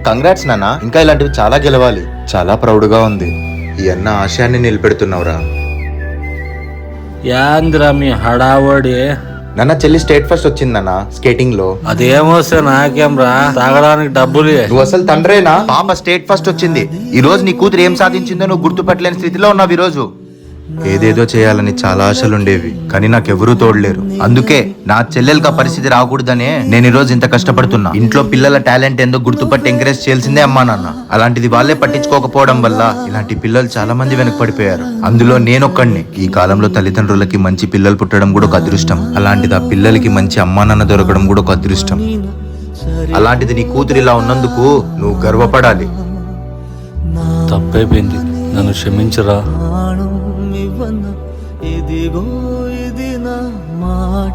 Congrats నాన్న, ఇంకా ఇలాంటివి చాలా గెలవాలి. చాలా ప్రౌడ్ గా ఉంది. ఈ అన్న ఆశయాన్ని నిలబెడుతున్నావురా. యాంద్రా మీ హడావడి? నాన్న చెల్లి స్టేట్ ఫస్ట్ వచ్చింది నాన్న స్కేటింగ్ లో. అదేమొస్తే నాకేం రా, తాగడానికి డబ్బులు. నువ్వు అసలు తండ్రేనా? పాప స్టేట్ ఫస్ట్ వచ్చింది. ఈ రోజు నీ కూతురు ఏం సాధించిందో నువ్వు గుర్తుపట్టలేని స్థితిలో ఉన్నావు. ఈ రోజు ఏదేదో చేయాలని చాలా ఆశలుండేవి, కానీ నాకెవరూ తోడలేరు. అందుకే నా చెల్లెలకి ఆ పరిస్థితి రాకూడదనే నేను ఈ రోజు ఇంత కష్టపడుతున్నా. ఇంట్లో పిల్లల టాలెంట్ ఏందో గుర్తుపట్టి ఎంకరేజ్ చేయాల్సిందే అమ్మా నాన్న. అలాంటిది వాళ్ళే పట్టించుకోకపోవడం వల్ల ఇలాంటి పిల్లలు చాలా మంది వెనకపడిపోయారు. అందులో నేనొక్కడిని. ఈ కాలంలో తల్లిదండ్రులకి మంచి పిల్లలు పుట్టడం కూడా ఒక అదృష్టం. అలాంటిది ఆ పిల్లలకి మంచి అమ్మా నాన్న దొరకడం కూడా ఒక అదృష్టం. అలాంటిది నీ కూతురు ఇలా ఉన్నందుకు నువ్వు గర్వపడాలి. తప్పైపోయింది, నన్ను క్షమించరా. ఇదిగో ఇది నా మాట.